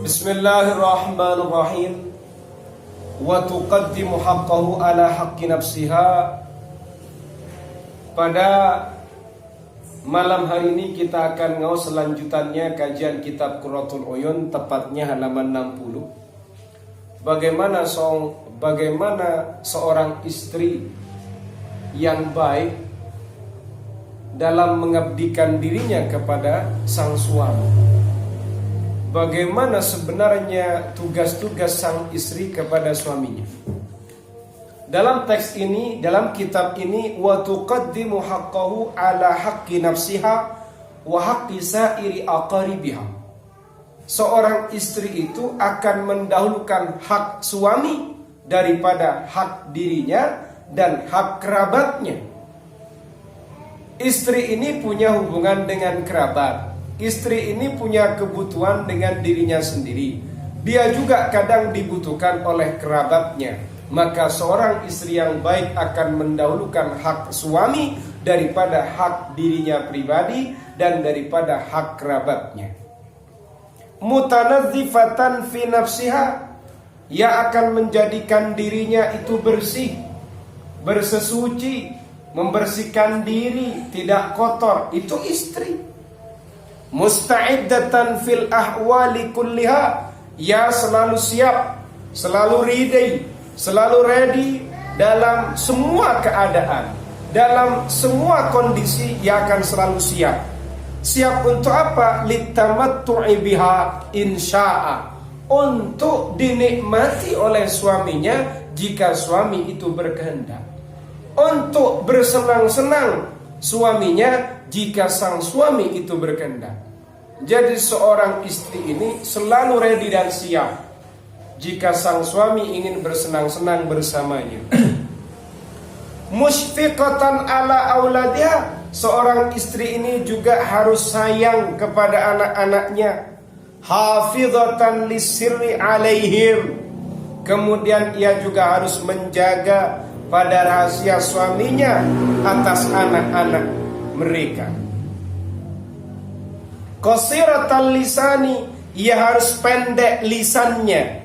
Bismillahirrahmanirrahim. Wa tuqaddimu haqqahu ala haqqi nafsiha. Pada malam hari ini kita akan ngawas selanjutannya kajian kitab Qurratul Uyun, tepatnya halaman 60. Bagaimana seorang istri yang baik dalam mengabdikan dirinya kepada sang suami. Bagaimana sebenarnya tugas-tugas sang istri kepada suaminya. Dalam teks ini, dalam kitab ini, wa tuqaddimu haqqahu ala haqqi nafsiha wa haqqi sa'iri aqaribiha. Seorang istri itu akan mendahulukan hak suami daripada hak dirinya dan hak kerabatnya. Istri ini punya hubungan dengan kerabat. Istri ini punya kebutuhan dengan dirinya sendiri. Dia juga kadang dibutuhkan oleh kerabatnya. Maka seorang istri yang baik akan mendahulukan hak suami daripada hak dirinya pribadi dan daripada hak kerabatnya. Mutanadzifatan fi nafsiha, ia akan menjadikan dirinya itu bersih, bersesuci, membersihkan diri, tidak kotor. Itu istri. Musta'iddatan fil ahwali kulliha, ia selalu siap, selalu ready dalam semua keadaan, dalam semua kondisi. Ia akan selalu siap. Siap untuk apa? Litamattu'i biha insya'a, untuk dinikmati oleh suaminya jika suami itu berkehendak, untuk bersenang-senang suaminya jika sang suami itu berkehendak. Jadi seorang istri ini selalu ready dan siap jika sang suami ingin bersenang-senang bersamanya. Musyfiqatan ala auladiha, seorang istri ini juga harus sayang kepada anak-anaknya. Hafizatan lisirri alaihim, kemudian ia juga harus menjaga pada rahasia suaminya atas anak-anak mereka. Qasiratal lisani, ia harus pendek lisannya.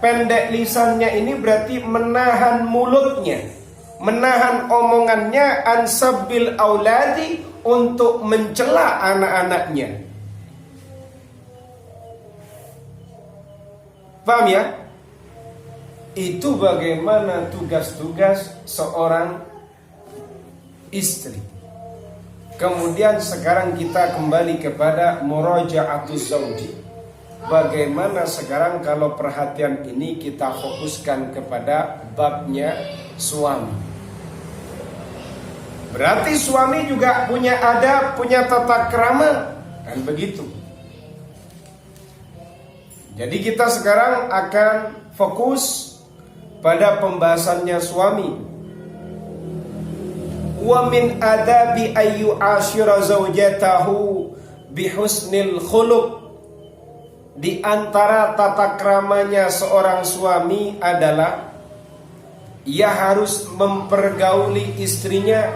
Pendek lisannya ini berarti menahan mulutnya, menahan omongannya, ansabil auladi, untuk mencela anak-anaknya. Paham ya? Itu bagaimana tugas-tugas seorang istri. Kemudian sekarang kita kembali kepada muraja'atuz zauji. Bagaimana sekarang kalau perhatian ini kita fokuskan kepada babnya suami. Berarti suami juga punya adab, punya tata krama, kan begitu. Jadi kita sekarang akan fokus pada pembahasannya suami. Wa min adabi ayyu asyira zaujatahu bihusnil khuluq. Di antara tata kramanya seorang suami adalah ia harus mempergauli istrinya,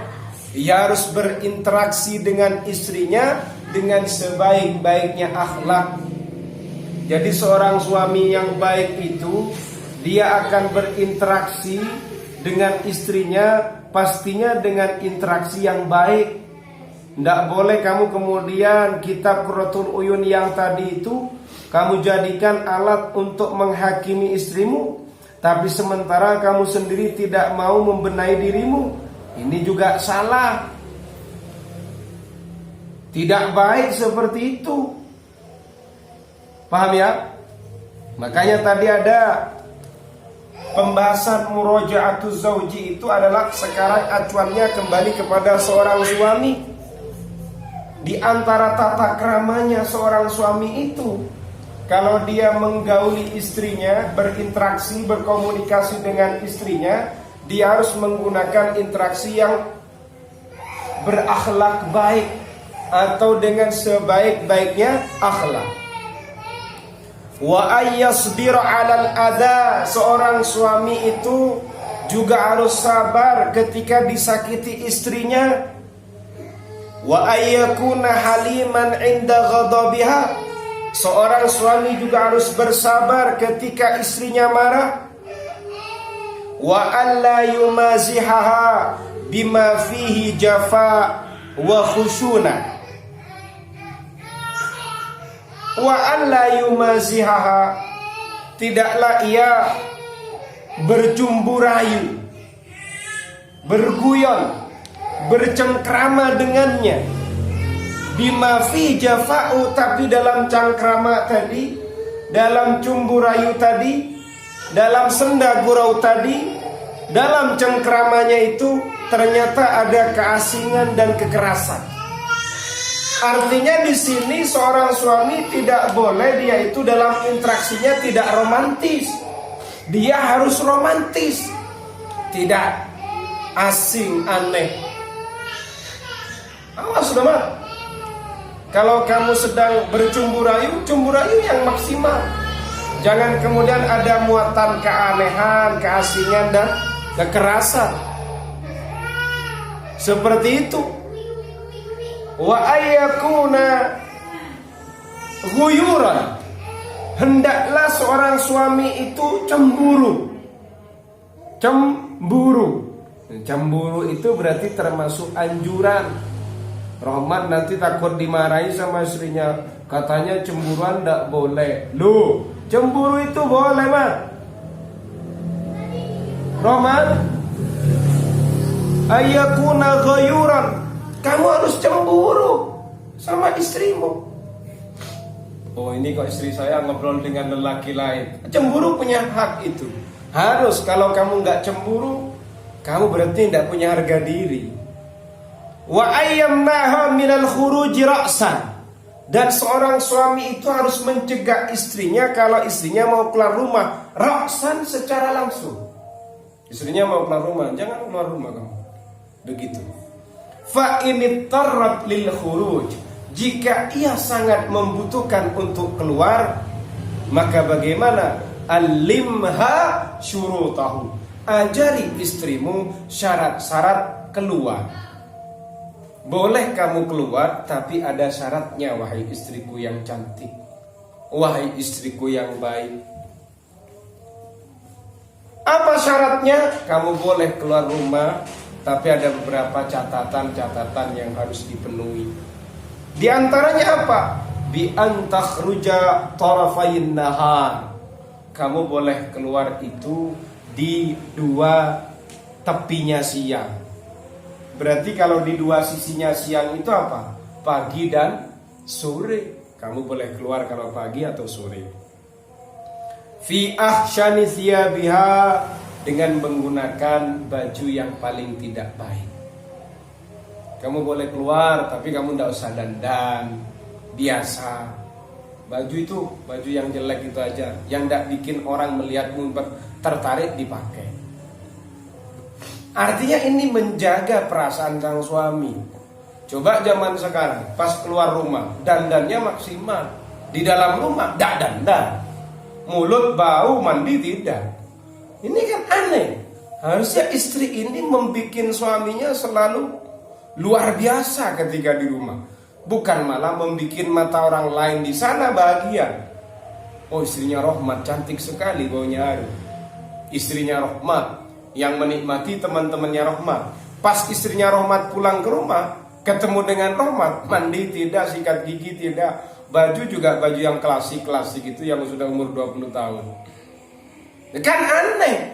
ia harus berinteraksi dengan istrinya dengan sebaik-baiknya akhlak. Jadi seorang suami yang baik itu dia akan berinteraksi dengan istrinya pastinya dengan interaksi yang baik. Tidak boleh kamu kemudian kitab Qurratul Uyun yang tadi itu kamu jadikan alat untuk menghakimi istrimu, tapi sementara kamu sendiri tidak mau membenahi dirimu. Ini juga salah. Tidak baik seperti itu. Paham ya? Makanya tadi ada pembahasan muraja'atuz zauji, itu adalah sekarang acuannya kembali kepada seorang suami. Di antara tata kramanya seorang suami itu, kalau dia menggauli istrinya, berinteraksi, berkomunikasi dengan istrinya, dia harus menggunakan interaksi yang berakhlak baik atau dengan sebaik-baiknya akhlak. Wa ayyasbira 'alal adza, seorang suami itu juga harus sabar ketika disakiti istrinya. Wa ayyakuna haliman 'inda ghadabiha, Seorang suami juga harus bersabar ketika istrinya marah. Wa alla yumazihaha bima fihi jafa wa khusyuna. Wa alla yumazihaha, tidaklah ia bercumbu rayu, berguyon, bercengkrama dengannya. Bima fi jafa'u, tapi dalam cengkrama tadi, dalam cumbu rayu tadi, dalam senda gurau tadi, dalam cengkramanya itu ternyata ada keasingan dan kekerasan. Artinya di sini seorang suami tidak boleh dia itu dalam interaksinya tidak romantis. Dia harus romantis, tidak asing aneh. Awas teman. Kalau kamu sedang bercumbu rayu, cumbu rayu yang maksimal. Jangan kemudian ada muatan keanehan, keasingan dan kekerasan. Seperti itu. Wa ayyakuna ghuyuran, hendaklah seorang suami itu cemburu. Cemburu itu berarti termasuk anjuran. Rahmat nanti takut dimarahi sama istrinya, katanya cemburuan tidak boleh. Loh, cemburu itu boleh mah. Rahmat, ayyakuna ghayuran, kamu harus cemburu sama istrimu. Oh, ini kok istri saya ngobrol dengan lelaki lain. Cemburu punya hak itu. Harus, kalau kamu nggak cemburu, kamu berarti tidak punya harga diri. Wa ayyamnaha minal khuruji ra'san, dan seorang suami itu harus mencegah istrinya kalau istrinya mau keluar rumah ra'san, secara langsung. Istrinya mau keluar rumah, jangan keluar rumah kamu. Begitu. Fa inittarrat lil khuruj, jika ia sangat membutuhkan untuk keluar, maka bagaimana? Alimha syurutahu, ajari istrimu syarat-syarat keluar. Boleh kamu keluar, tapi ada syaratnya, wahai istriku yang cantik, wahai istriku yang baik. Apa syaratnya? Kamu boleh keluar rumah, tapi ada beberapa catatan-catatan yang harus dipenuhi. Di antaranya apa? Bi an takhruja tarafayn nahar. Kamu boleh keluar itu di dua tepinya siang. Berarti kalau di dua sisinya siang itu apa? Pagi dan sore. Kamu boleh keluar kalau pagi atau sore. Fi ahsyani thiyabiha, dengan menggunakan baju yang paling tidak baik. Kamu boleh keluar, tapi kamu tidak usah dandan, biasa. Baju itu, baju yang jelek itu aja, yang tidak bikin orang melihatmu tertarik dipakai. Artinya ini menjaga perasaan sang suami. Coba zaman sekarang, pas keluar rumah dandannya maksimal, di dalam rumah tidak dandan, mulut bau, mandi tidak. Ini kan aneh. Harusnya istri ini membuat suaminya selalu luar biasa ketika di rumah, bukan malah membuat mata orang lain di sana bahagia. Oh, istrinya Rahmat cantik sekali, baunya harum. Istrinya Rahmat yang menikmati teman-temannya Rahmat. Pas istrinya Rahmat pulang ke rumah, ketemu dengan Rahmat, mandi tidak, sikat gigi tidak, baju juga baju yang klasik-klasik itu yang sudah umur 20 tahun. Kan aneh.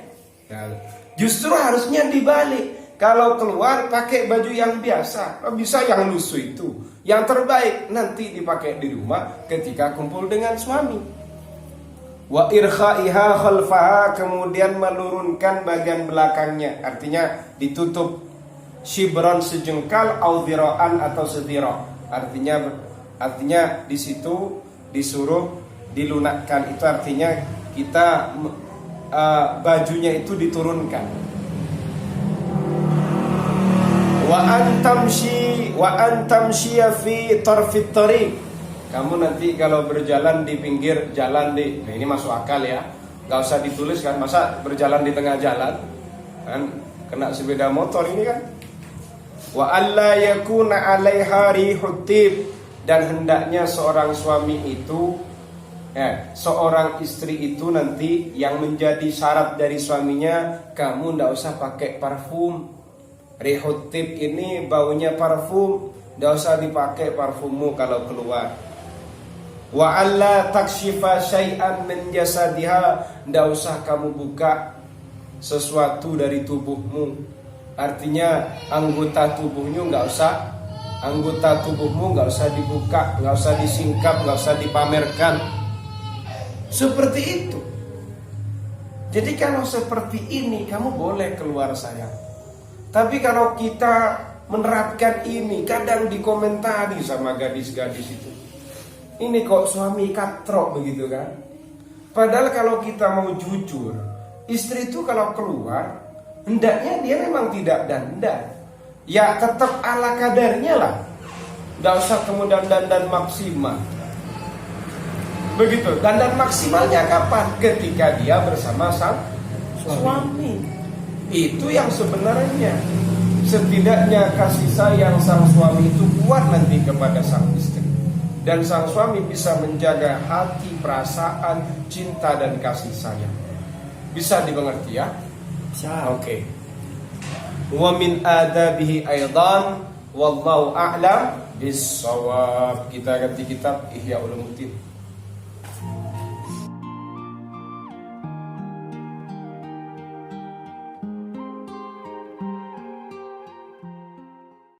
Nah, justru harusnya dibalik. Kalau keluar pakai baju yang biasa, bisa yang lusuh itu, yang terbaik nanti dipakai di rumah ketika kumpul dengan suami. Wa irkhaiha khalfaha, kemudian menurunkan bagian belakangnya, artinya ditutup shibron sejengkal, au dhira'an atau sedhira. Artinya di situ disuruh dilunakkan, itu artinya kita bajunya itu diturunkan. Wa antamshiya fi tarfit tariq, kamu nanti kalau berjalan di pinggir jalan nah ini masuk akal ya, nggak usah ditulis kan, masa berjalan di tengah jalan kan kena sepeda motor ini kan. Wa alla yakuna 'alaiha rihut tib, dan hendaknya seorang suami itu Ya, seorang istri itu nanti yang menjadi syarat dari suaminya, kamu ndak usah pakai parfum. Rihut tib ini baunya parfum, ndak usah dipakai parfummu kalau keluar. Wa alla takshifa syai'an min jasadiha, ndak usah kamu buka sesuatu dari tubuhmu. Artinya anggota tubuhmu nggak usah dibuka, nggak usah disingkap, nggak usah dipamerkan. Seperti itu. Jadi kalau seperti ini kamu boleh keluar sayang. Tapi kalau kita menerapkan ini, kadang dikomentari sama gadis-gadis itu, ini kok suami katrok begitu kan. Padahal kalau kita mau jujur, istri itu kalau keluar, hendaknya dia memang tidak dandan. Ya tetap ala kadarnya lah. Gak usah kemudian dandan maksimal. Begitu. Dandan maksimalnya kapan? Ketika dia bersama sang suami. Itu yang sebenarnya. Setidaknya kasih sayang sang suami itu kuat nanti kepada sang istri. Dan sang suami bisa menjaga hati, perasaan, cinta dan kasih sayang. Bisa dimengerti ya? Bisa. Oke. Wa min adabihi aidan wallahu a'lam bis-shawab. Kita ganti kitab Ihya Ulumuddin.